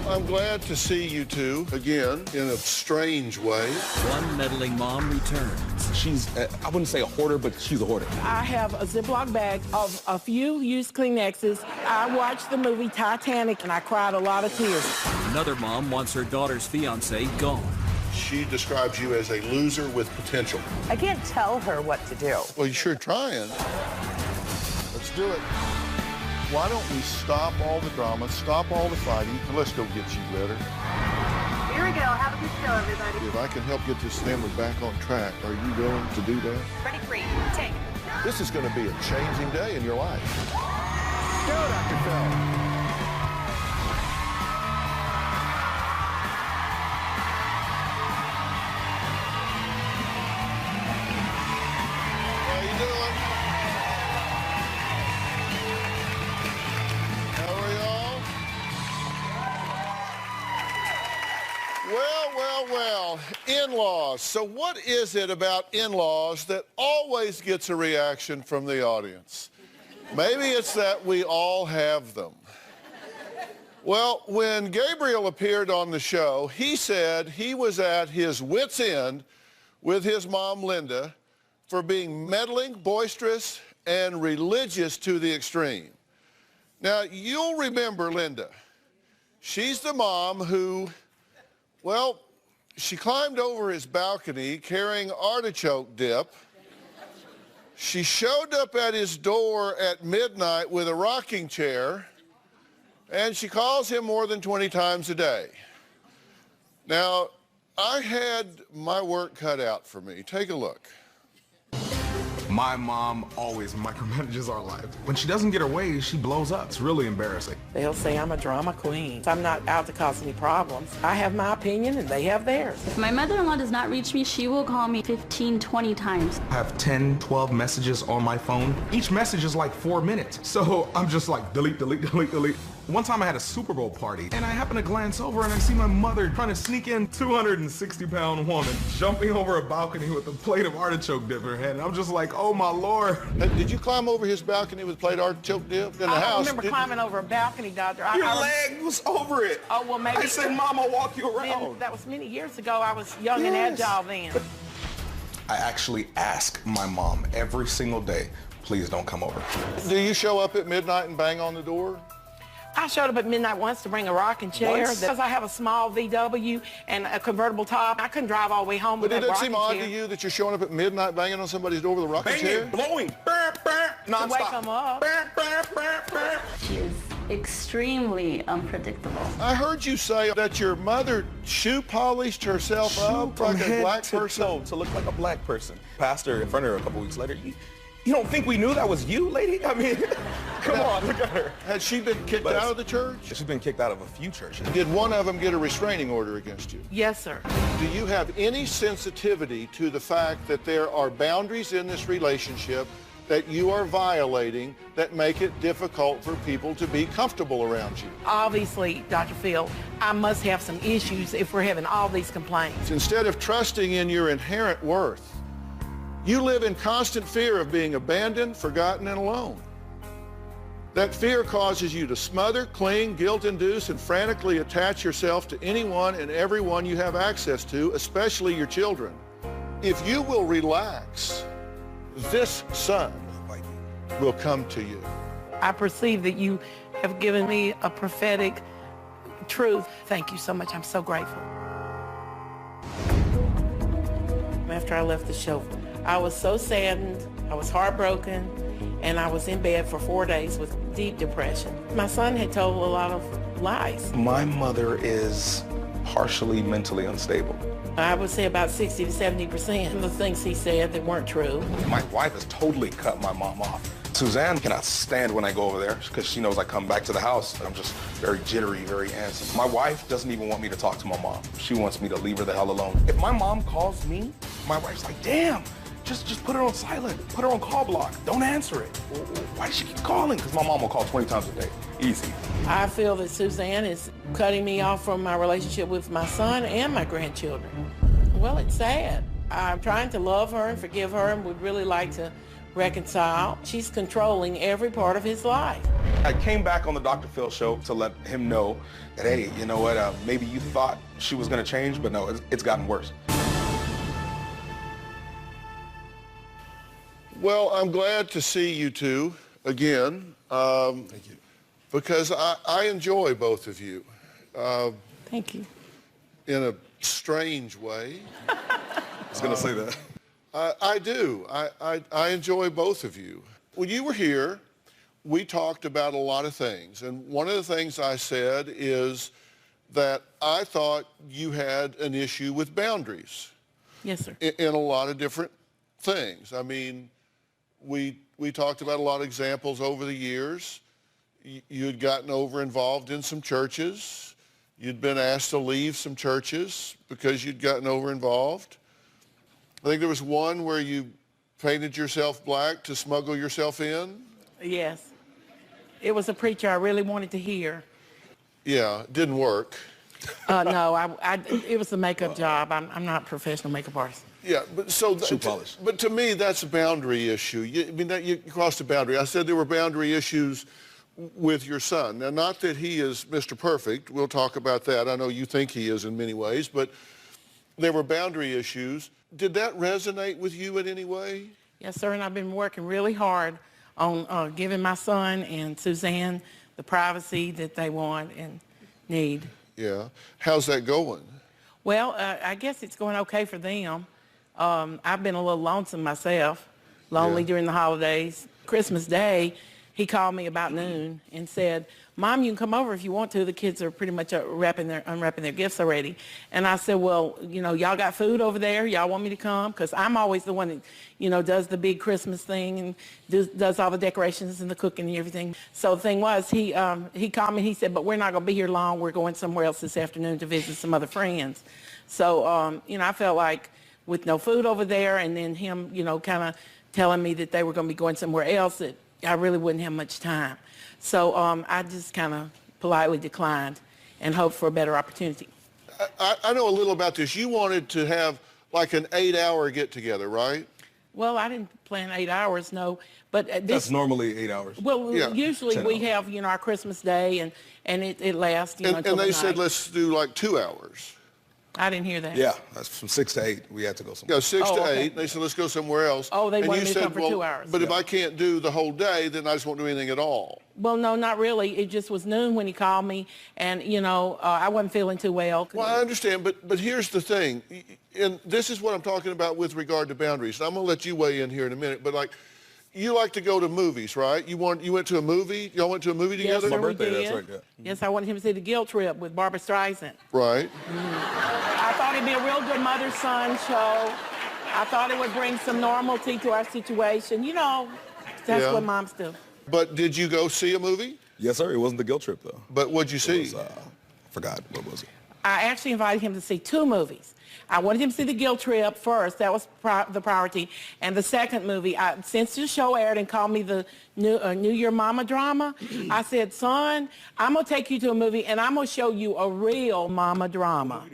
I'm glad to see you two again in a strange way. One meddling mom returns. She's, I wouldn't say a hoarder, but she's a hoarder. I have a Ziploc bag of a few used Kleenexes. I watched the movie Titanic and I cried a lot of tears. Another mom wants her daughter's fiance gone. She describes you as a loser with potential. I can't tell her what to do. Well, you're sure trying. Let's do it. Why don't we stop all the drama, stop all the fighting, and let's go get you better. Here we go. Have a good show, everybody. If I can help get this family back on track, are you willing to do that? Ready, free, take. This is going to be a changing day in your life. Go, Dr. Phil. Well, in-laws. So what is it about in-laws that always gets a reaction from the audience? Maybe it's that we all have them. Well, when Gabriel appeared on the show, he said he was at his wit's end with his mom, Linda, for being meddling, boisterous, and religious to the extreme. Now, you'll remember Linda. She's the mom who, well, she climbed over his balcony carrying artichoke dip. She showed up at his door at midnight with a rocking chair, and she calls him more than 20 times a day. Now, I had my work cut out for me. Take a look. My mom always micromanages our lives. When she doesn't get her way, she blows up. It's really embarrassing. They'll say I'm a drama queen. I'm not out to cause any problems. I have my opinion and they have theirs. If my mother-in-law does not reach me, she will call me 15, 20 times. I have 10, 12 messages on my phone. Each message is like 4 minutes. So I'm just like delete, delete, delete, delete. One time I had a Super Bowl party, and I happened to glance over and I see my mother trying to sneak in, 260-pound woman, jumping over a balcony with a plate of artichoke dip in her hand. And I'm just like, oh my Lord. Did you climb over his balcony with a plate of artichoke dip in the house? I don't remember climbing over a balcony, Doctor. Your leg was over it. Oh, well, maybe. I said, Mom, I'll walk you around. Then, that was many years ago. I was young and agile then. I actually ask my mom every single day, please don't come over. Do you show up at midnight and bang on the door? I showed up at midnight once to bring a rocking chair. Once? Because I have a small VW and a convertible top. I couldn't drive all the way home with that rocking chair. But did it seem odd to you that you're showing up at midnight banging on somebody's door with a rocking chair? Blowing, nonstop. To wake them up. She is extremely unpredictable. I heard you say that your mother shoe polished herself up like a black person. To look like a black person. Pastor in front of her a couple weeks later. You don't think we knew that was you, lady? I mean, come on, look at her. Had she been kicked out of the church? She's been kicked out of a few churches. Did one of them get a restraining order against you? Yes, sir. Do you have any sensitivity to the fact that there are boundaries in this relationship that you are violating that make it difficult for people to be comfortable around you? Obviously, Dr. Phil, I must have some issues if we're having all these complaints. Instead of trusting in your inherent worth, you live in constant fear of being abandoned, forgotten, and alone. That fear causes you to smother, cling, guilt-induce, and frantically attach yourself to anyone and everyone you have access to, especially your children. If you will relax, this son will come to you. I perceive that you have given me a prophetic truth. Thank you so much. I'm so grateful. After I left the show, I was so saddened, I was heartbroken, and I was in bed for 4 days with deep depression. My son had told a lot of lies. My mother is partially mentally unstable. I would say about 60 to 70% of the things he said that weren't true. My wife has totally cut my mom off. Suzanne cannot stand when I go over there because she knows I come back to the house. I'm just very jittery, very antsy. My wife doesn't even want me to talk to my mom. She wants me to leave her the hell alone. If my mom calls me, my wife's like, damn, just put her on silent. Put her on call block. Don't answer it. Why does she keep calling? Because my mom will call 20 times a day. Easy. I feel that Suzanne is cutting me off from my relationship with my son and my grandchildren. Well, it's sad. I'm trying to love her and forgive her and would really like to reconcile. She's controlling every part of his life. I came back on the Dr. Phil show to let him know that, hey, you know what, maybe you thought she was going to change, but no, it's gotten worse. Well, I'm glad to see you two again. Thank you. Because I enjoy both of you. Thank you. In a strange way. I was going to say that. I do. I enjoy both of you. When you were here, we talked about a lot of things. And one of the things I said is that I thought you had an issue with boundaries. Yes, sir. In a lot of different things. I mean, we talked about a lot of examples over the years. You had gotten over-involved in some churches. You'd been asked to leave some churches because you'd gotten over-involved. I think there was one where you painted yourself black to smuggle yourself in. Yes. It was a preacher I really wanted to hear. Yeah, it didn't work. No, it was a makeup job. I'm not a professional makeup artist. Yeah, but shoe polish. But to me, that's a boundary issue. You crossed a boundary. I said there were boundary issues with your son. Now, not that he is Mr. Perfect. We'll talk about that. I know you think he is in many ways, but there were boundary issues. Did that resonate with you in any way? Yes, sir, and I've been working really hard on giving my son and Suzanne the privacy that they want and need. Yeah. How's that going? Well, I guess it's going okay for them. I've been a little lonesome myself, lonely during the holidays. Christmas Day, he called me about noon and said, Mom, you can come over if you want to. The kids are pretty much unwrapping their gifts already. And I said, well, y'all got food over there? Y'all want me to come? Because I'm always the one that, does the big Christmas thing and does all the decorations and the cooking and everything. So the thing was, he called me and he said, but we're not going to be here long. We're going somewhere else this afternoon to visit some other friends. So, I felt like with no food over there and then him, kind of telling me that they were going to be going somewhere else, that I really wouldn't have much time. So I just kind of politely declined and hoped for a better opportunity. I know a little about this. You wanted to have like an 8-hour get-together, right? Well, I didn't plan 8 hours, no. But that's normally 8 hours. Well, usually we have, our Christmas Day, and it lasts, and until they the said, night. let's do like 2 hours. I didn't hear that. Yeah, that's from 6 to 8. We had to go somewhere. Yeah, 6 to okay. 8. They said, let's go somewhere else. Oh, they and wanted you me to said, come for 2 hours. But if I can't do the whole day, then I just won't do anything at all. Well, no, not really. It just was noon when he called me, and, I wasn't feeling too well. Well, I understand, but here's the thing. And this is what I'm talking about with regard to boundaries. And I'm going to let you weigh in here in a minute, but like, you like to go to movies, right? You went to a movie? Y'all went to a movie together? Yes, sir, My birthday, we did. that's right, yeah. Yes, I wanted him to see The Guilt Trip with Barbara Streisand. Right. I thought it'd be a real good mother-son show. I thought it would bring some normalcy to our situation. That's what moms do. But did you go see a movie? Yes, sir. It wasn't the guilt trip, though. But what'd you see? It was, forgot. What was it? I actually invited him to see 2 movies. I wanted him to see The Guilt Trip first. That was the priority. And the second movie, since the show aired and called me the New Year Mama drama, I said, son, I'm going to take you to a movie and I'm going to show you a real mama drama.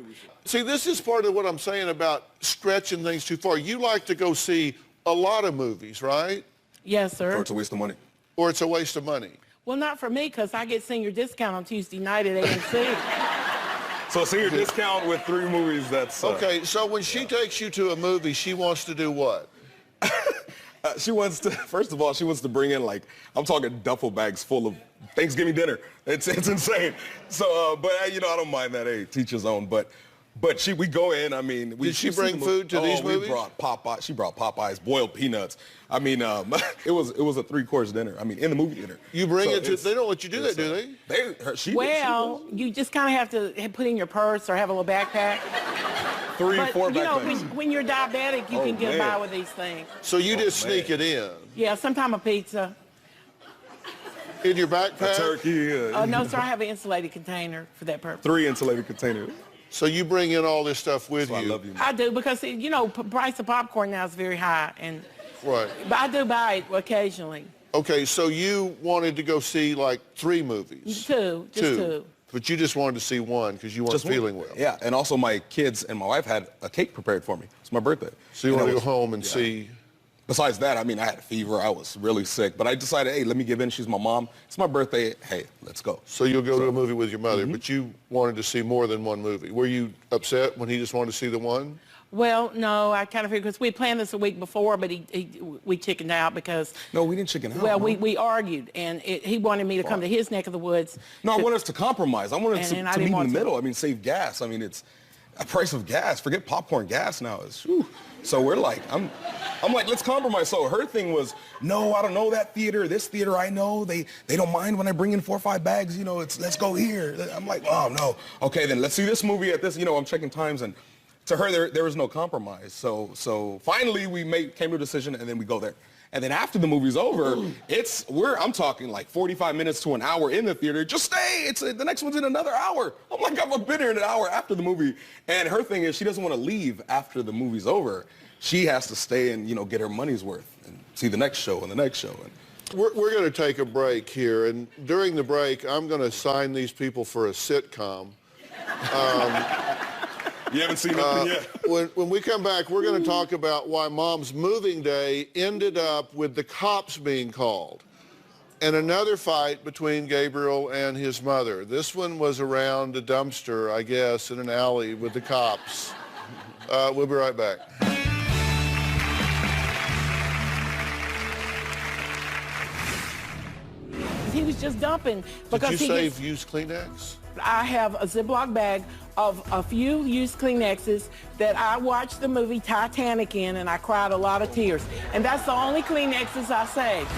See, this is part of what I'm saying about stretching things too far. You like to go see a lot of movies, right? Yes, sir. Or it's a waste of money. Or it's a waste of money. Well, not for me, because I get senior discount on Tuesday night at AMC. So a senior discount with 3 movies, that's... Okay, so when she takes you to a movie, she wants to do what? She wants to, first of all, she wants to bring in, like, I'm talking duffel bags full of Thanksgiving dinner. It's insane. So, but, I don't mind that. Hey, teach his own. But we go in, I mean... Did she bring food to these movies? We brought Popeye. She brought Popeyes, boiled peanuts. I mean, it was a 3-course dinner. I mean, in the movie theater. You bring it to... They don't let you do that, do they? Well, you just kind of have to put in your purse or have a little backpack. 3, 4 But, backpacks. when you're diabetic, you can get by with these things. So you just sneak it in? Yeah, sometimes a pizza. In your backpack? A turkey. No, sir, I have an insulated container for that purpose. 3 insulated containers. So you bring in all this stuff with you? I love you. I do, because, price of popcorn now is very high. Right. But I do buy it occasionally. Okay, so you wanted to go see like 3 movies? 2, just 2. But you just wanted to see 1 because you weren't feeling well. Yeah, and also my kids and my wife had a cake prepared for me. It's my birthday. So you want to go home and see... Besides that, I mean, I had a fever. I was really sick. But I decided, hey, let me give in. She's my mom. It's my birthday. Hey, let's go. So you'll go to a movie with your mother, but you wanted to see more than one movie. Were you upset when he just wanted to see the one? Well, no, I kind of figured, because we had planned this a week before, but we chickened out because... No, we didn't chicken out. Well, we argued, and he wanted me to come to his neck of the woods. No, I want us to compromise. I wanted to meet in the middle. I mean, save gas. I mean, it's a price of gas. Forget popcorn. Gas now is... Whew. So we're like, I'm like, let's compromise. So her thing was, no, I don't know that theater. This theater I know, they don't mind when I bring in 4 or 5 bags. You know, let's go here. I'm like, oh, no. Okay, then let's see this movie at this. You know, I'm checking times, and to her, there was no compromise. So finally, came to a decision, and then we go there. And then after the movie's over, I'm talking like 45 minutes to an hour in the theater. Just stay. The next one's in another hour. I'm like, I've been here in an hour after the movie. And her thing is, she doesn't want to leave after the movie's over. She has to stay and, you know, get her money's worth and see the next show and the next show. We're going to take a break here, and during the break, I'm going to sign these people for a sitcom. You haven't seen nothing yet. When we come back, we're going to talk about why Mom's moving day ended up with the cops being called, and another fight between Gabriel and his mother. This one was around a dumpster, I guess, in an alley with the cops. We'll be right back. He was just dumping because Did you save used Kleenex? I have a Ziploc bag of a few used Kleenexes that I watched the movie Titanic in, and I cried a lot of tears. And that's the only Kleenexes I saved.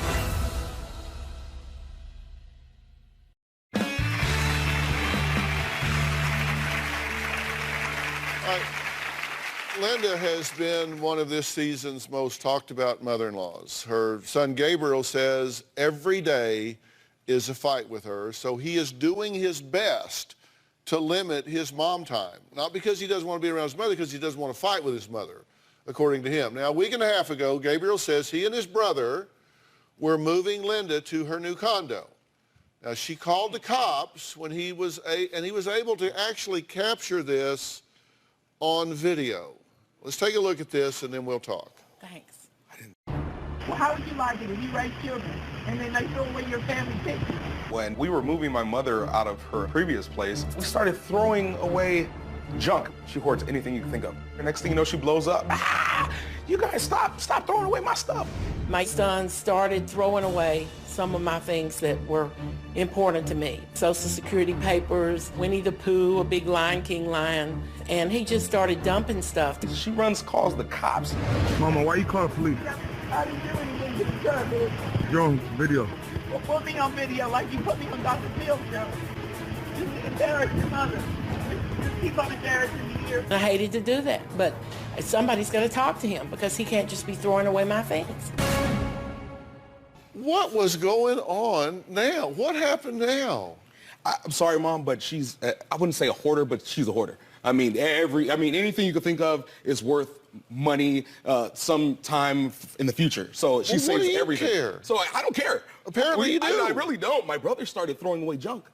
Linda has been one of this season's most talked about mother-in-laws. Her son Gabriel says every day is a fight with her, so he is doing his best to limit his mom time. Not because he doesn't want to be around his mother, because he doesn't want to fight with his mother, according to him. Now, a week and a half ago, Gabriel says he and his brother were moving Linda to her new condo. Now, she called the cops when he was able to actually capture this on video. Let's take a look at this, and then we'll talk. Thanks. Well, how would you like it if you raise children and then they throw away your family pictures? When we were moving my mother out of her previous place, we started throwing away junk. She hoards anything you can think of. The next thing you know, she blows up. Ah! You guys stop throwing away my stuff. My son started throwing away some of my things that were important to me. Social Security papers, Winnie the Pooh, a big Lion King lion, and he just started dumping stuff. She calls the cops. Mama, why you call the police? I didn't do anything to the son, man. You're on video. Well, put me on video like you put me on Dr. Phil's show. Just embarrass your mother. Just keep on embarrassing me here. I hated to do that, but somebody's got to talk to him because he can't just be throwing away my things. What was going on now? What happened now? I'm sorry, Mom, but she's, I wouldn't say a hoarder, but she's a hoarder. I mean, anything you could think of is worth money sometime in the future. So she saves everything. Care? So I don't care. Apparently you do. I really don't. My brother started throwing away junk.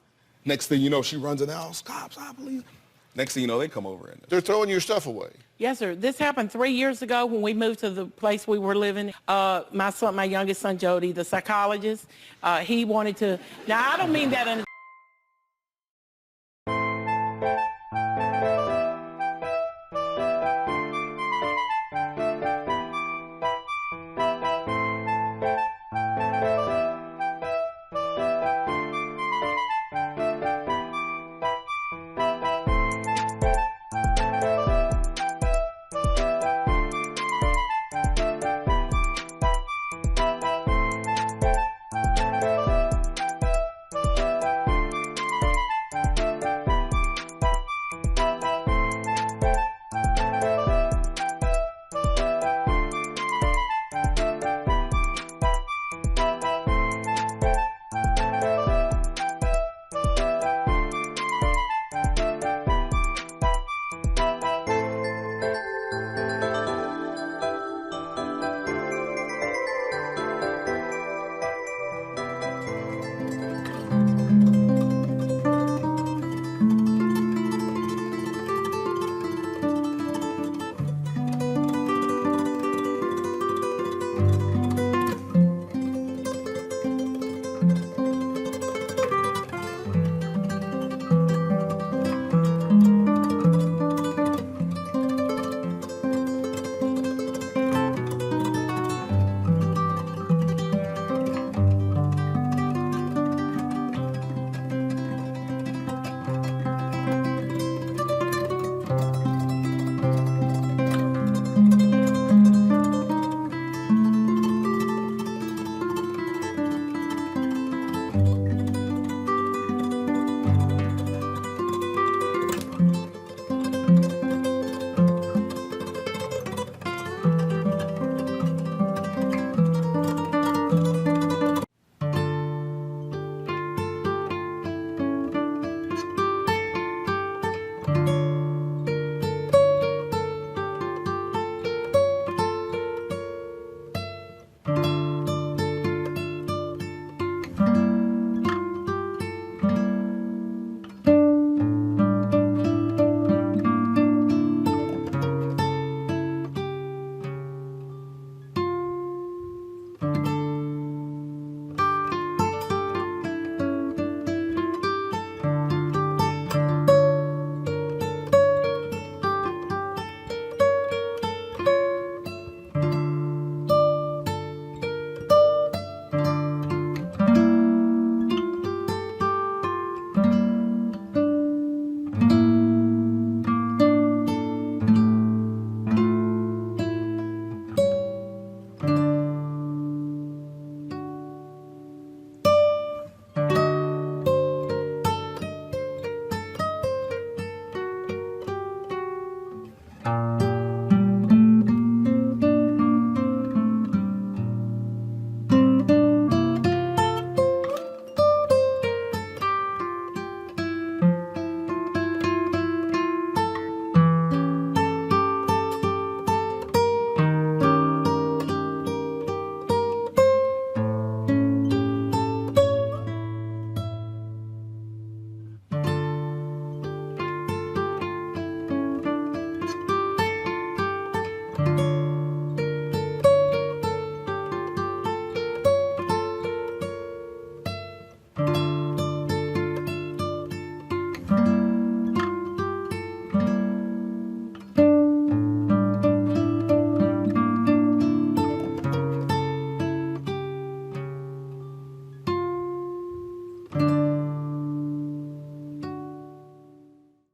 Next thing you know, she runs in the house. Cops, I believe. Next thing you know, they come over and they're throwing your stuff away. Yes, sir. This happened 3 years ago when we moved to the place we were living. My youngest son, Jody, the psychologist, he wanted to. Now, I don't mean that in.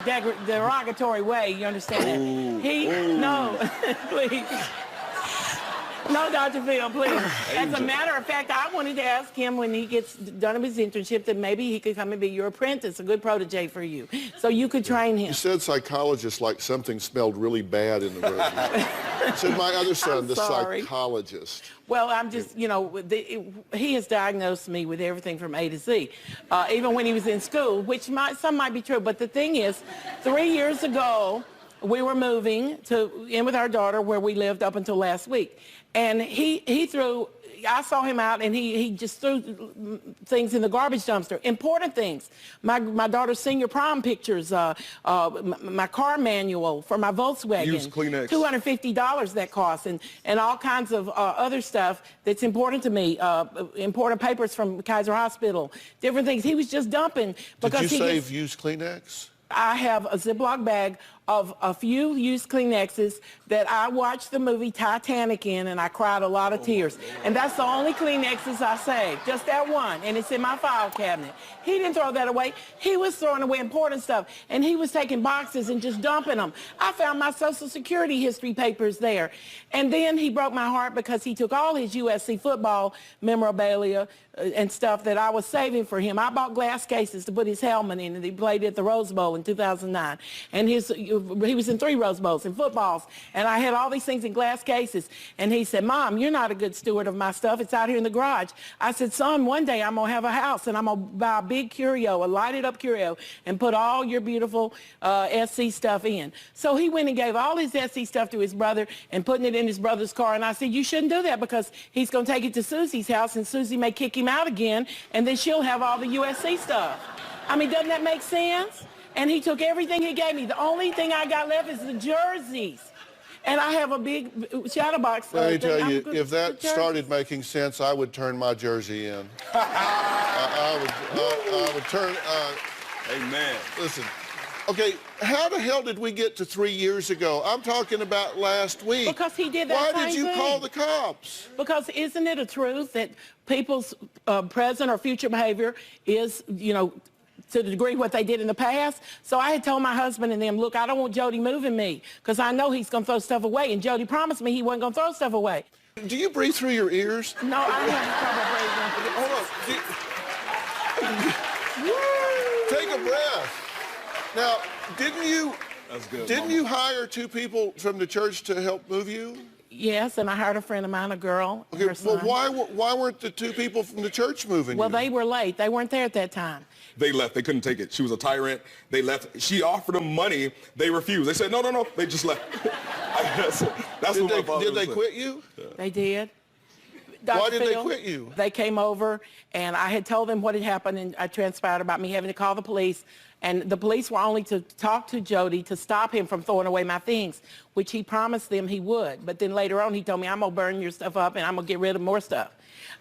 derogatory way, you understand that? No, please. No, Dr. Phil, please. As a matter of fact, I wanted to ask him when he gets done with his internship that maybe he could come and be your apprentice, a good protege for you, so you could train him. You said psychologist like something smelled really bad in the room. You said my other son, the psychologist. Well, I'm just, you know, he has diagnosed me with everything from A to Z, even when he was in school, which some might be true. But the thing is, 3 years ago, we were moving in with our daughter where we lived up until last week. And I saw him out and he just threw things in the garbage dumpster, important things. My daughter's senior prom pictures, my car manual for my Volkswagen. Used Kleenex. $250 that cost, and all kinds of other stuff that's important to me, important papers from Kaiser Hospital, different things. He was just dumping. Because Did you save used Kleenex? I have a Ziploc bag of a few used Kleenexes that I watched the movie Titanic in, and I cried a lot of tears. And that's the only Kleenexes I saved, just that one, and it's in my file cabinet. He didn't throw that away. He was throwing away important stuff, and he was taking boxes and just dumping them. I found my Social Security history papers there. And then he broke my heart because he took all his USC football memorabilia and stuff that I was saving for him. I bought glass cases to put his helmet in, and he played at the Rose Bowl in 2009. And he was in 3 Rose Bowls and footballs, and I had all these things in glass cases. And he said, Mom, you're not a good steward of my stuff. It's out here in the garage. I said, son, one day I'm going to have a house, and I'm going to buy a big curio, a lighted up curio, and put all your beautiful SC stuff in. So he went and gave all his SC stuff to his brother and putting it in his brother's car. And I said, you shouldn't do that because he's going to take it to Susie's house, and Susie may kick him out again, and then she'll have all the USC stuff. I mean, doesn't that make sense? And he took everything he gave me. The only thing I got left is the jerseys. And I have a big shadow box. Let me tell you, if that started making sense, I would turn my jersey in. I would turn... Amen. Listen, okay, how the hell did we get to 3 years ago? I'm talking about last week. Because he did that Why did you call the cops? Because isn't it a truth that people's present or future behavior is, you know, to the degree what they did in the past? So I had told my husband and them, look, I don't want Jody moving me because I know he's going to throw stuff away. And Jody promised me he wasn't going to throw stuff away. Do you breathe through your ears? No, I have trouble breathing. Hold on. Take a breath. Now, didn't you hire 2 people from the church to help move you? Yes, and I hired a friend of mine, a girl. Okay, well, why weren't the 2 people from the church moving you? Well, they were late. They weren't there at that time. They left. They couldn't take it. She was a tyrant. They left. She offered them money. They refused. They said, no, no, no. They just left. That's what my father Did they said. quit you? Yeah. They did. Why did they quit you? They came over, and I had told them what had happened, and I transpired about me having to call the police. And the police were only to talk to Jody to stop him from throwing away my things, which he promised them he would. But then later on, he told me, I'm going to burn your stuff up, and I'm going to get rid of more stuff.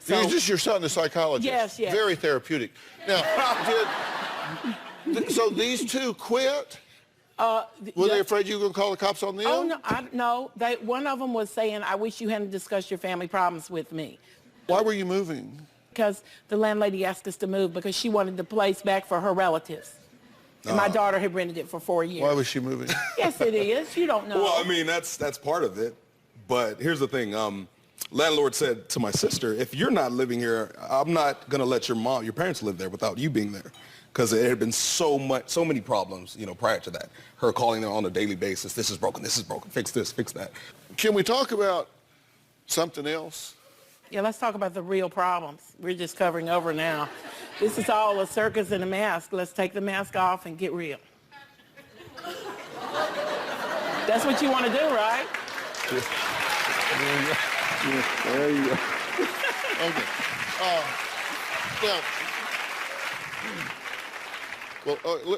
So, is this your son, the psychologist? Yes, yes. Very therapeutic. Now, so these 2 quit? Were they afraid you were going to call the cops on them? Oh, no. One of them was saying, I wish you hadn't discussed your family problems with me. Why were you moving? Because the landlady asked us to move because she wanted the place back for her relatives. And my daughter had rented it for 4 years. Why was she moving? Yes, it is. You don't know. Well, I mean, that's part of it. But here's the thing. Landlord said to my sister, if you're not living here, I'm not going to let your parents live there without you being there. Because there had been so many problems, you know, prior to that. Her calling them on a daily basis. This is broken, fix this, fix that. Can we talk about something else? Yeah, let's talk about the real problems. We're just covering over now. This is all a circus and a mask. Let's take the mask off and get real. That's what you want to do, right? There you go. Okay.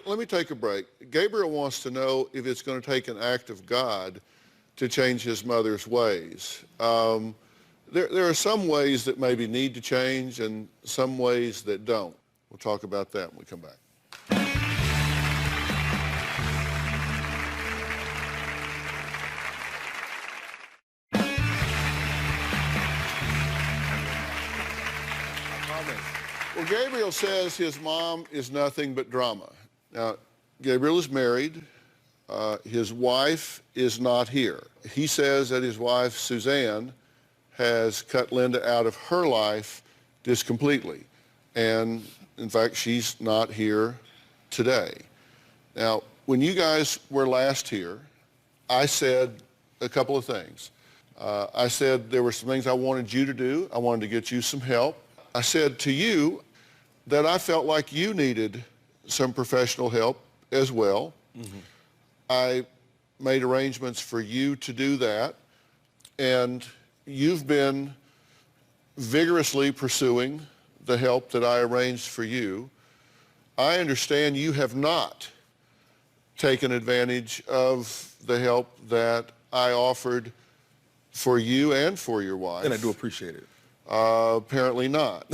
Let me take a break. Gabriel wants to know if it's going to take an act of God to change his mother's ways. There are some ways that maybe need to change and some ways that don't. We'll talk about that when we come back. Well, Gabriel says his mom is nothing but drama. Now, Gabriel is married. His wife is not here. He says that his wife, Suzanne, has cut Linda out of her life just completely. And in fact, she's not here today. Now, when you guys were last here, I said a couple of things. I said there were some things I wanted you to do. I wanted to get you some help. I said to you that I felt like you needed some professional help as well. Mm-hmm. I made arrangements for you to do that, and you've been vigorously pursuing the help that I arranged for you. I understand you have not taken advantage of the help that I offered for you and for your wife. And I do appreciate it. Apparently not.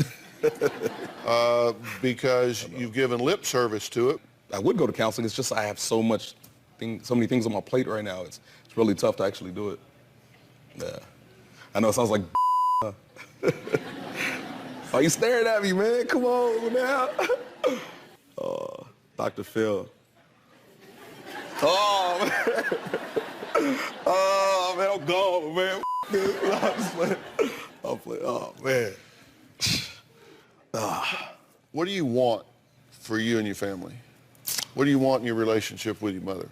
Because you've given lip service to it. I would go to counseling. It's just I have so many things on my plate right now. It's really tough to actually do it. Yeah. I know it sounds like Why you staring at me, man? Come on now. Dr. Phil. Oh, man. Oh, man, I'm gone, man. I'm playing. Oh, man. What do you want for you and your family? What do you want in your relationship with your mother?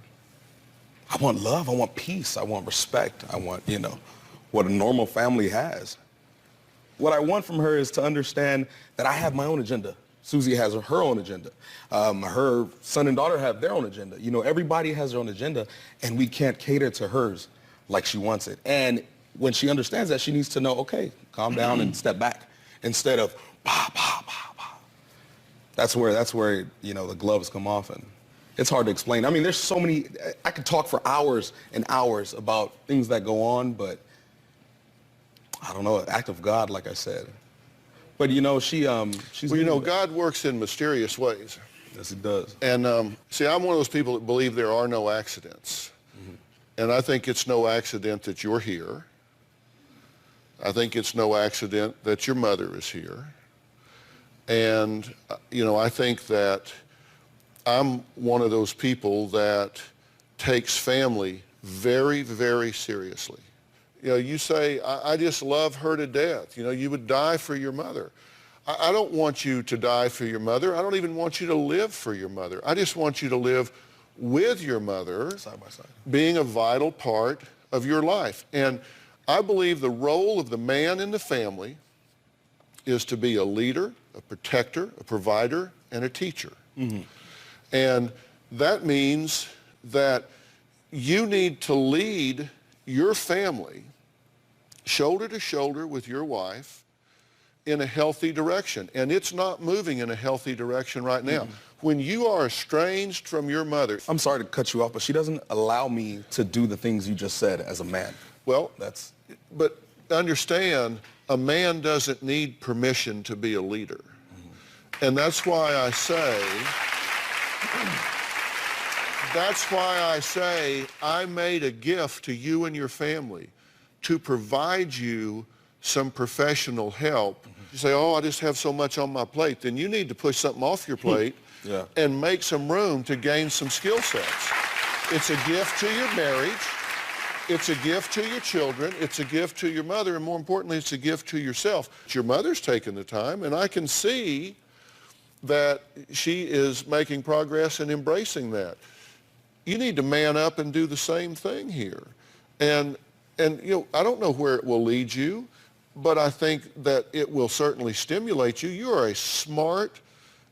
I want love. I want peace. I want respect. I want, what a normal family has. What I want from her is to understand that I have my own agenda. Susie has her own agenda. Her son and daughter have their own agenda. Everybody has their own agenda, and we can't cater to hers like she wants it. And when she understands that, she needs to know, okay, calm down and step back instead of bah, bah, bah, bah. That's where the gloves come off, and it's hard to explain. I mean, there's so many. I could talk for hours and hours about things that go on, but I don't know, an act of God, like I said. But she's. Well, God works in mysterious ways. Yes, He does. And see, I'm one of those people that believe there are no accidents. Mm-hmm. And I think it's no accident that you're here. I think it's no accident that your mother is here. And, I think that I'm one of those people that takes family very, very seriously. You say, I just love her to death. You would die for your mother. I don't want you to die for your mother. I don't even want you to live for your mother. I just want you to live with your mother, side by side, being a vital part of your life. And I believe the role of the man in the family is to be a leader, a protector, a provider, and a teacher. Mm-hmm. And that means that you need to lead your family shoulder to shoulder with your wife in a healthy direction. And it's not moving in a healthy direction right now. Mm-hmm. When you are estranged from your mother... I'm sorry to cut you off, but she doesn't allow me to do the things you just said as a man. Well, but understand, a man doesn't need permission to be a leader. Mm-hmm. And that's why I say I made a gift to you and your family to provide you some professional help. Mm-hmm. You say, I just have so much on my plate. Then you need to push something off your plate and make some room to gain some skill sets. It's a gift to your marriage. It's a gift to your children. It's a gift to your mother. And more importantly, it's a gift to yourself. Your mother's taken the time, and I can see that she is making progress and embracing that. You need to man up and do the same thing here. And I don't know where it will lead you, but I think that it will certainly stimulate you. You are a smart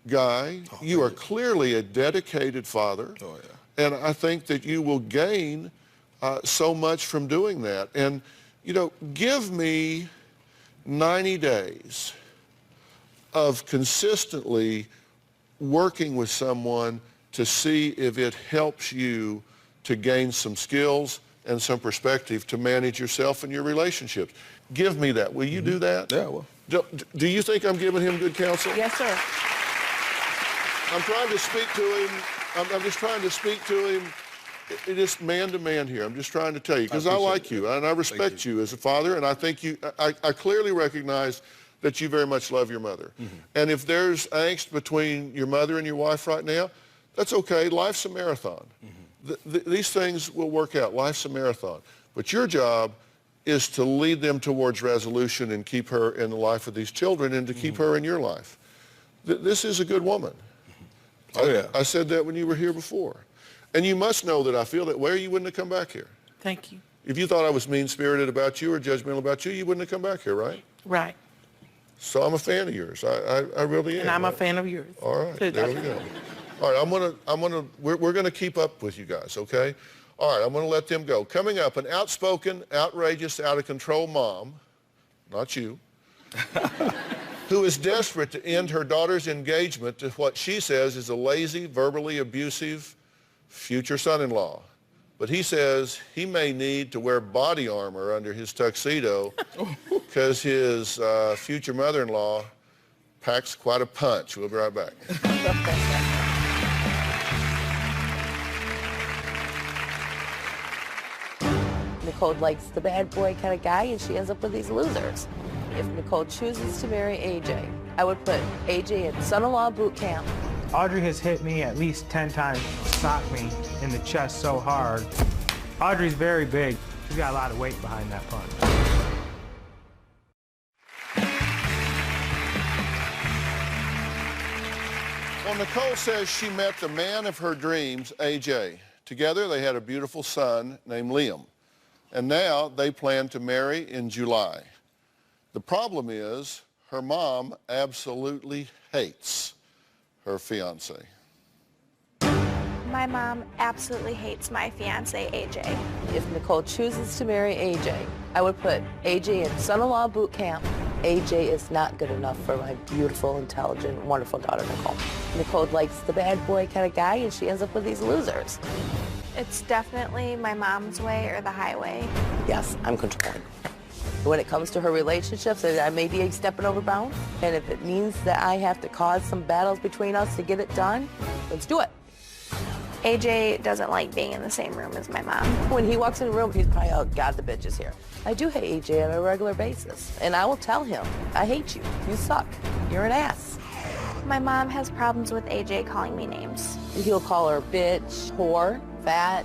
guy. You are clearly a dedicated father. Oh, yeah. And I think that you will gain so much from doing that. And, give me 90 days of consistently working with someone to see if it helps you to gain some skills and some perspective to manage yourself and your relationships. Give me that. Will you do that? Yeah, well. Do you think I'm giving him good counsel? Yes, sir. I'm trying to speak to him. I'm just trying to speak to him just man to man here. I'm just trying to tell you, because I like you and I respect you as a father, and I think I clearly recognize that you very much love your mother. Mm-hmm. And if there's angst between your mother and your wife right now, That's okay. Life's a marathon. These things will work out. Life's a marathon. But your job is to lead them towards resolution and keep her in the life of these children and to keep her in your life. This is a good woman. Oh, yeah. I said that when you were here before. And you must know that I feel that way or you wouldn't have come back here. Thank you. If you thought I was mean-spirited about you or judgmental about you, you wouldn't have come back here, right? Right. So I'm a fan of yours. I really am. And I'm a fan of yours. All right, there we go. All right, we're gonna keep up with you guys, okay? All right, I'm gonna let them go. Coming up, an outspoken, outrageous, out-of-control mom, not you, who is desperate to end her daughter's engagement to what she says is a lazy, verbally abusive future son-in-law. But he says he may need to wear body armor under his tuxedo because his future mother-in-law packs quite a punch. We'll be right back. Nicole likes the bad boy kind of guy, and she ends up with these losers. If Nicole chooses to marry AJ, I would put AJ in son-in-law boot camp. Audrey has hit me at least 10 times, socked me in the chest so hard. Audrey's very big. She's got a lot of weight behind that punch. Well, Nicole says she met the man of her dreams, AJ. Together, they had a beautiful son named Liam. And now they plan to marry in July. The problem is her mom absolutely hates her fiance. My mom absolutely hates my fiance, AJ. If Nicole chooses to marry AJ, I would put AJ in son-in-law boot camp. AJ is not good enough for my beautiful, intelligent, wonderful daughter, Nicole. Nicole likes the bad boy kind of guy, and she ends up with these losers. It's definitely my mom's way or the highway. Yes, I'm controlling. When it comes to her relationships, I may be stepping over bounds, and if it means that I have to cause some battles between us to get it done, let's do it. AJ doesn't like being in the same room as my mom. When he walks in the room, he's probably, oh, God, the bitch is here. I do hate AJ on a regular basis, and I will tell him, I hate you. You suck. You're an ass. My mom has problems with AJ calling me names. He'll call her bitch, whore, fat.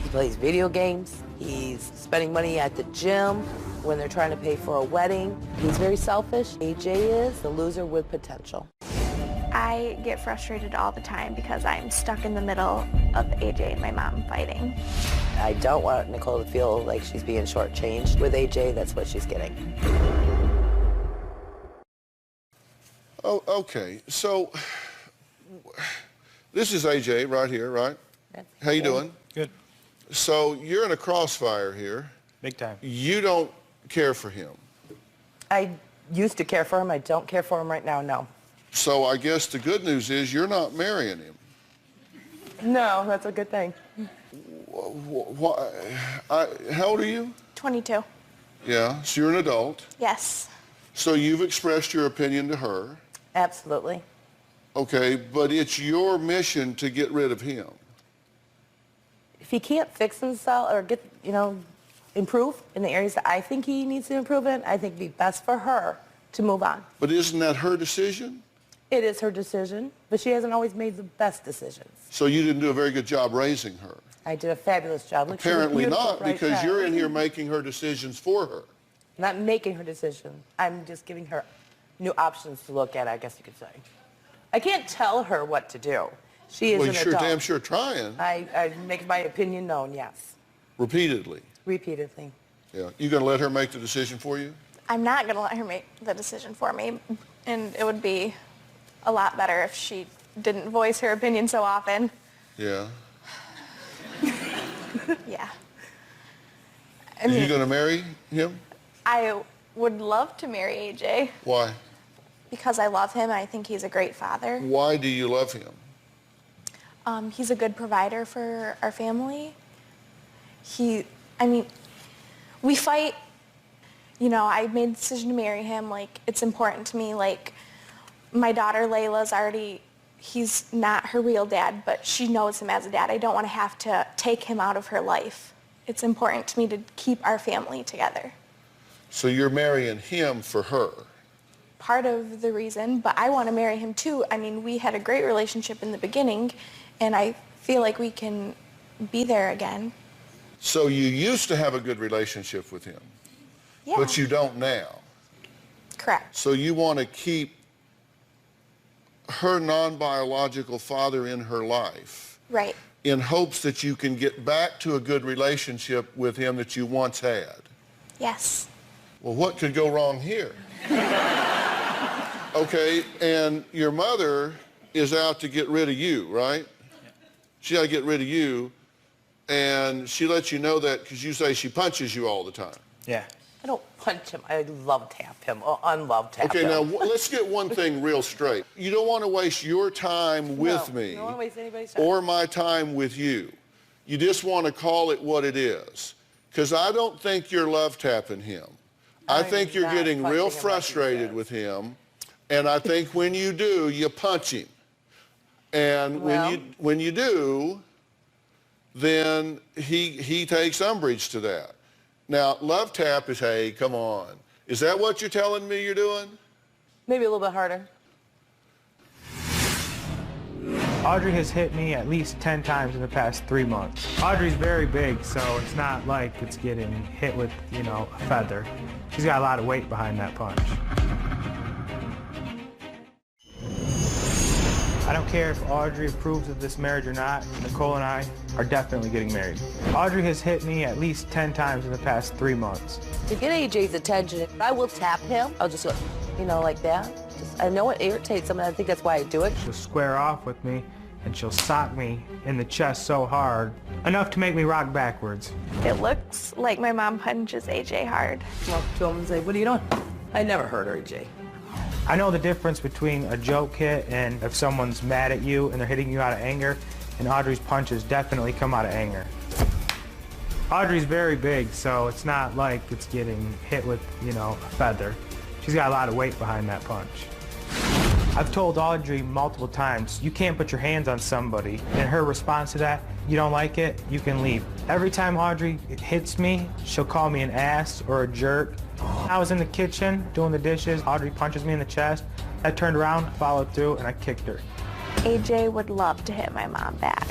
He plays video games. He's spending money at the gym when they're trying to pay for a wedding. He's very selfish. AJ is the loser with potential. I get frustrated all the time because I'm stuck in the middle of AJ and my mom fighting. I don't want Nicole to feel like she's being shortchanged. With AJ, that's what she's getting. Oh, okay. So this is AJ right here, right? How you doing? Good. So you're in a crossfire here. Big time. You don't care for him. I used to care for him. I don't care for him right now, no. So I guess the good news is you're not marrying him. No, that's a good thing. How old are you? 22. Yeah, so you're an adult. Yes. So you've expressed your opinion to her. Absolutely. Okay, but it's your mission to get rid of him. If he can't fix himself or get, improve in the areas that I think he needs to improve in, I think it'd be best for her to move on. But isn't that her decision? It is her decision, but she hasn't always made the best decisions. So you didn't do a very good job raising her. I did a fabulous job. Look, Apparently she's a not, bright because child. you're in here making her decisions for her. Not making her decision. I'm just giving her new options to look at, I guess you could say. I can't tell her what to do. She is Well, an you're adult. damn sure trying. I make my opinion known, yes. Repeatedly. Repeatedly. Yeah. You gonna let her make the decision for you? I'm not going to let her make the decision for me, and it would be a lot better if she didn't voice her opinion so often. Yeah. Yeah. Are you gonna marry him? I would love to marry AJ Why? because I love him and I think he's a great father. Why do you love him? He's a good provider for our family. We fight. I made the decision to marry him. Like, it's important to me. Like, my daughter Layla's he's not her real dad, but she knows him as a dad. I don't want to have to take him out of her life. It's important to me to keep our family together. So you're marrying him for her? Part of the reason, but I want to marry him too. We had a great relationship in the beginning, and I feel like we can be there again. So you used to have a good relationship with him, Yeah. but you don't now. Correct. So you want to keep her non-biological father in her life. Right. In hopes that you can get back to a good relationship with him that you once had. Yes. Well, what could go wrong here? Okay, and your mother is out to get rid of you, right? Yeah. She got to get rid of you, and she lets you know that because you say she punches you all the time. Yeah. I don't punch him. I love tap him or unlove tap him. Okay, now let's get one thing real straight. You don't want to waste your time with me I don't want to waste anybody's time. or my time with you. You just want to call it what it is. Because I don't think you're love tapping him. I think you're getting real frustrated with him, and I think when you do, you punch him. And when you do, then he takes umbrage to that. Now, love tap is, hey, come on. Is that what you're telling me you're doing? Maybe a little bit harder. Audrey has hit me at least 10 times in the past 3 months. Audrey's very big, so it's not like it's getting hit with, you know, a feather. She's got a lot of weight behind that punch. I don't care if Audrey approves of this marriage or not. Nicole and I are definitely getting married. Audrey has hit me at least 10 times in the past 3 months. To get AJ's attention, I will tap him. I'll just go, you know, like that. I know it irritates him, and I think that's why I do it. She'll square off with me, and she'll sock me in the chest so hard, enough to make me rock backwards. It looks like my mom punches AJ hard. Come up to him and say, what are you doing? I never hurt her, AJ. I know the difference between a joke hit and if someone's mad at you and they're hitting you out of anger, and Audrey's punches definitely come out of anger. Audrey's very big, so it's not like it's getting hit with, you know, a feather. She's got a lot of weight behind that punch. I've told Audrey multiple times, you can't put your hands on somebody, and her response to that, you don't like it, you can leave. Every time Audrey hits me, she'll call me an ass or a jerk. I was in the kitchen doing the dishes, Audrey punches me in the chest. I turned around, followed through, and I kicked her. AJ would love to hit my mom back.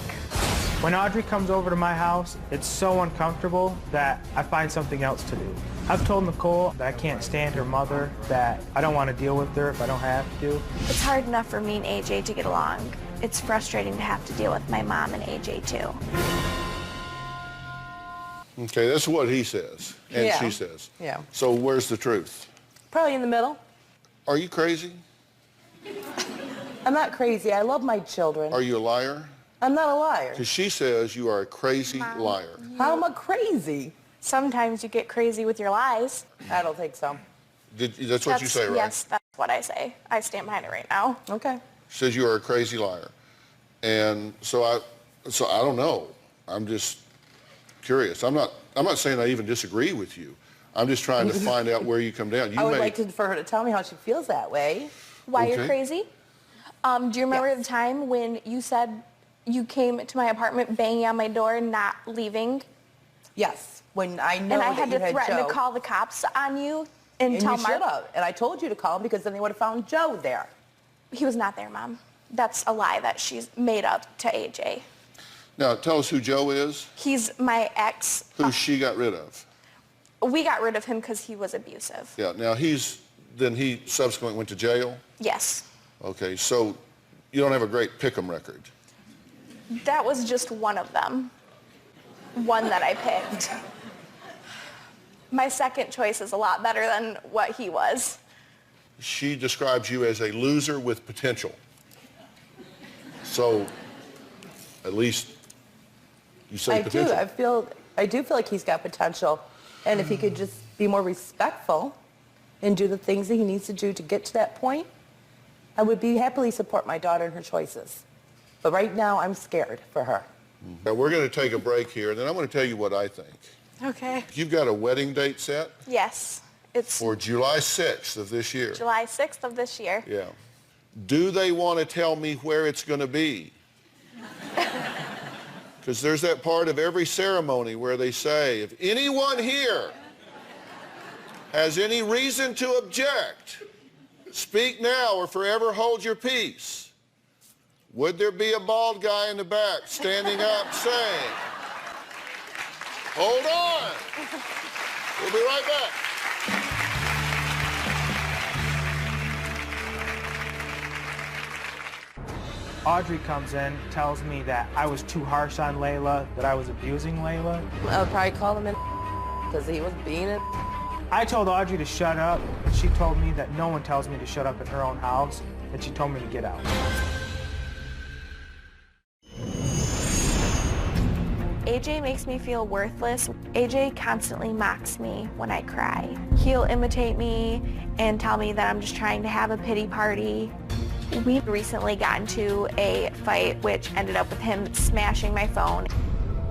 When Audrey comes over to my house, it's so uncomfortable that I find something else to do. I've told Nicole that I can't stand her mother, that I don't want to deal with her if I don't have to. It's hard enough for me and AJ to get along. It's frustrating to have to deal with my mom and AJ too. Okay, that's what he says and she says. Yeah. So where's the truth? Probably in the middle. Are you crazy? I'm not crazy. I love my children. Are you a liar? I'm not a liar. Because she says you are a crazy liar. How am I crazy? Sometimes you get crazy with your lies. I don't think so. That's what you say, right? Yes, that's what I say. I stand behind it right now. Okay. She says you are a crazy liar. And so I don't know. I'm just curious. I'm not saying I even disagree with you. I'm just trying to find out where you come down. I would like for her to tell me how she feels that way. Why you're crazy? Do you remember the time when you said you came to my apartment banging on my door and not leaving? Yes, when I know and I that had you to threaten to call the cops on you and tell you should have. And I told you to call him because then they would have found Joe there. He was not there, Mom. That's a lie that she's made up to AJ. Now, tell us who Joe is. He's my ex. Who she got rid of. We got rid of him because he was abusive. Yeah, now he subsequently went to jail? Yes. Okay, so you don't have a great pick'em record. That was just one of them. One that I picked. My second choice is a lot better than what he was. She describes you as a loser with potential. So, at least you say potential. I do feel like he's got potential. And if he could just be more respectful and do the things that he needs to do to get to that point, I would happily support my daughter in her choices. But right now, I'm scared for her. Now, we're going to take a break here, and then I'm going to tell you what I think. Okay. You've got a wedding date set? Yes. It's for July 6th of this year. July 6th of this year. Yeah. Do they want to tell me where it's going to be? Because there's that part of every ceremony where they say, if anyone here has any reason to object, speak now or forever hold your peace. Would there be a bald guy in the back standing up saying, hold on. We'll be right back. Audrey comes in, tells me that I was too harsh on Layla, that I was abusing Layla. I would probably call him in because he was being it. I told Audrey to shut up, and she told me that no one tells me to shut up in her own house, and she told me to get out. AJ makes me feel worthless. AJ constantly mocks me when I cry. He'll imitate me and tell me that I'm just trying to have a pity party. We recently got into a fight which ended up with him smashing my phone.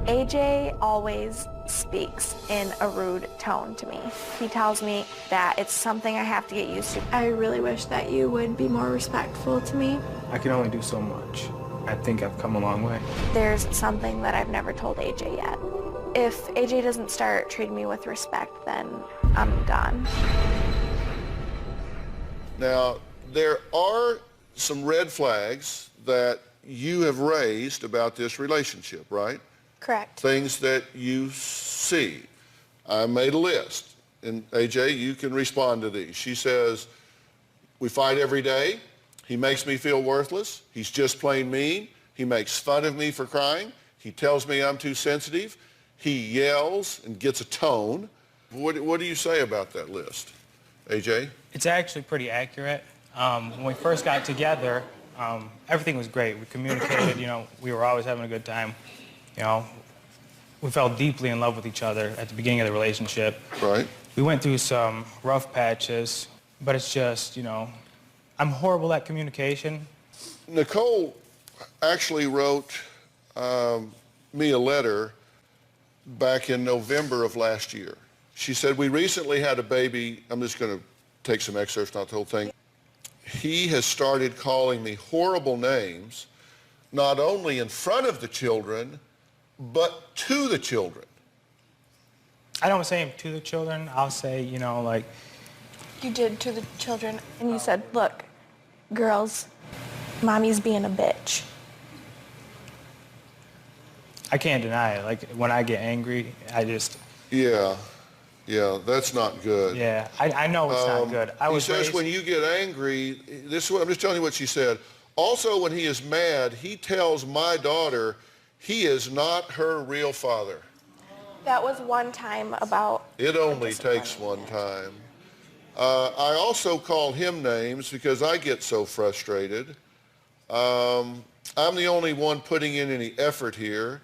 AJ always speaks in a rude tone to me. He tells me that it's something I have to get used to. I really wish that you would be more respectful to me. I can only do so much. I think I've come a long way. There's something that I've never told AJ yet. If AJ doesn't start treating me with respect, then I'm gone. Now, there are some red flags that you have raised about this relationship, right? Correct. Things that you see. I made a list, and AJ, you can respond to these. She says, we fight every day. He makes me feel worthless. He's just plain mean. He makes fun of me for crying. He tells me I'm too sensitive. He yells and gets a tone. What do you say about that list, AJ? It's actually pretty accurate. When we first got together, everything was great. We communicated, we were always having a good time. We fell deeply in love with each other at the beginning of the relationship. Right. We went through some rough patches, but it's just, I'm horrible at communication. Nicole actually wrote me a letter back in November of last year. She said, we recently had a baby. I'm just going to take some excerpts, not the whole thing. He has started calling me horrible names, not only in front of the children, but to the children. I don't say him to the children. I'll say, like... You did to the children, and you said, look, girls, mommy's being a bitch. I can't deny it. Like, when I get angry, I just... Yeah, that's not good. Yeah, I know it's not good. He says when you get angry, this is what, I'm just telling you what she said. Also, when he is mad, he tells my daughter he is not her real father. That was one time about... It only takes one time. I also call him names because I get so frustrated. I'm the only one putting in any effort here.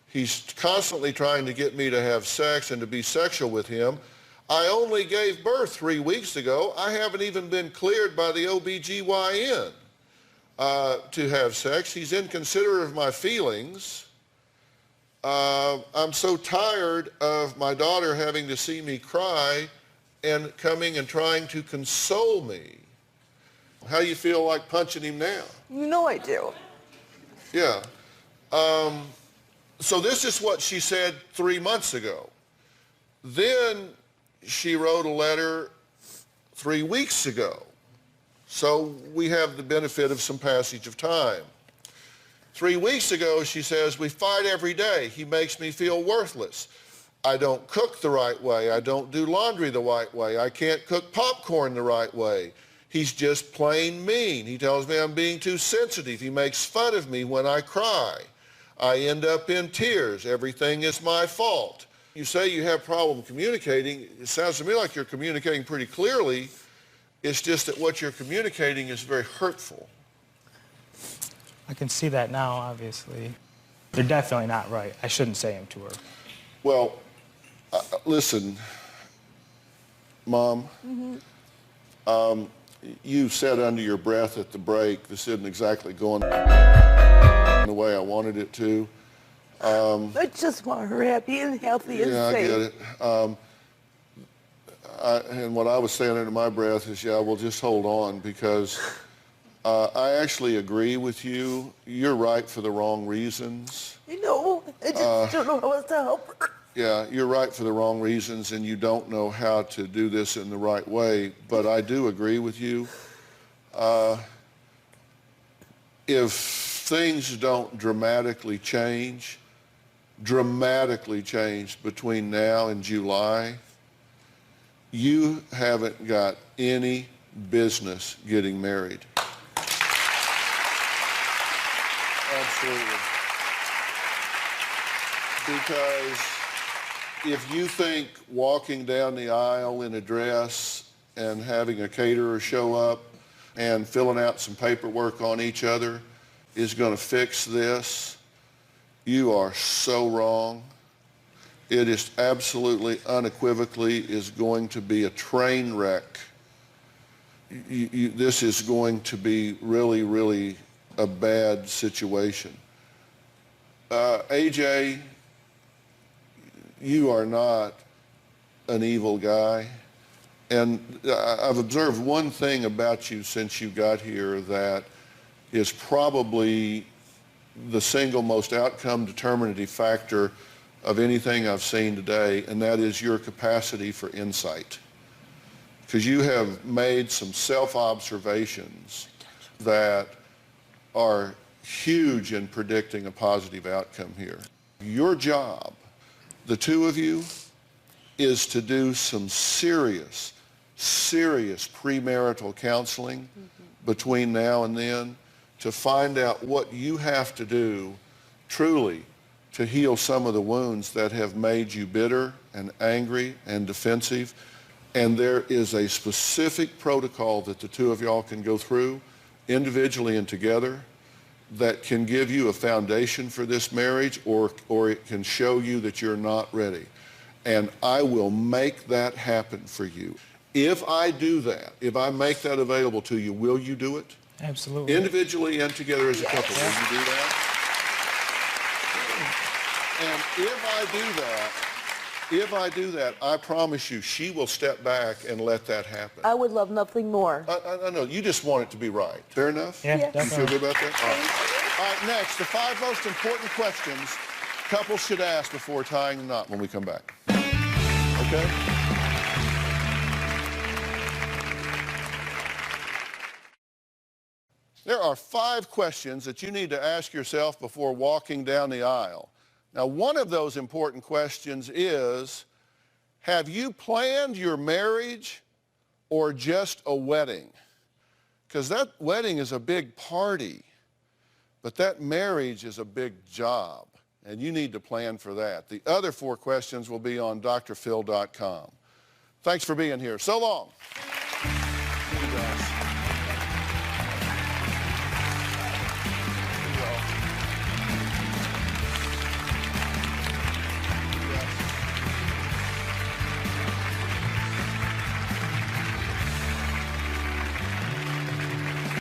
He's constantly trying to get me to have sex and to be sexual with him. I only gave birth 3 weeks ago. I haven't even been cleared by the OBGYN to have sex. He's inconsiderate of my feelings. I'm so tired of my daughter having to see me cry and coming and trying to console me. How do you feel like punching him now? You know I do. Yeah. So this is what she said 3 months ago. Then she wrote a letter 3 weeks ago. So we have the benefit of some passage of time. 3 weeks ago, she says, we fight every day. He makes me feel worthless. I don't cook the right way. I don't do laundry the right way. I can't cook popcorn the right way. He's just plain mean. He tells me I'm being too sensitive. He makes fun of me when I cry. I end up in tears. Everything is my fault. You say you have problem communicating. It sounds to me like you're communicating pretty clearly. It's just that what you're communicating is very hurtful. I can see that now, obviously. They're definitely not right. I shouldn't say them to her. Well, listen, Mom, you said under your breath at the break, this isn't exactly going the way I wanted it to. I just want her happy and healthy and safe. Yeah, I get it. And what I was saying under my breath is, yeah, well, just hold on, because I actually agree with you. You're right for the wrong reasons. I know. I just don't know how else to help her. Yeah, you're right for the wrong reasons, and you don't know how to do this in the right way. But I do agree with you. If things don't dramatically change between now and July, you haven't got any business getting married. Absolutely. Because if you think walking down the aisle in a dress and having a caterer show up and filling out some paperwork on each other is going to fix this, you are so wrong. It is absolutely, unequivocally is going to be a train wreck. This is going to be really, really a bad situation. AJ, you are not an evil guy. And I've observed one thing about you since you got here that is probably the single most outcome determinative factor of anything I've seen today, and that is your capacity for insight. Because you have made some self-observations that are huge in predicting a positive outcome here. Your job, the two of you, is to do some serious premarital counseling between now and then to find out what you have to do truly to heal some of the wounds that have made you bitter and angry and defensive. And there is a specific protocol that the two of y'all can go through individually and together that can give you a foundation for this marriage, or it can show you that you're not ready. And I will make that happen for you. If I do that, if I make that available to you, will you do it? Absolutely. Individually and together as a couple, will you do that? And if I do that, I promise you, she will step back and let that happen. I would love nothing more. I know, you just want it to be right. Fair enough? Yeah, You feel definitely. good about that? All right, next, the 5 most important questions couples should ask before tying the knot when we come back. Okay? There are 5 questions that you need to ask yourself before walking down the aisle. Now, one of those important questions is, have you planned your marriage or just a wedding? Because that wedding is a big party, but that marriage is a big job, and you need to plan for that. The other 4 questions will be on drphil.com. Thanks for being here. So long.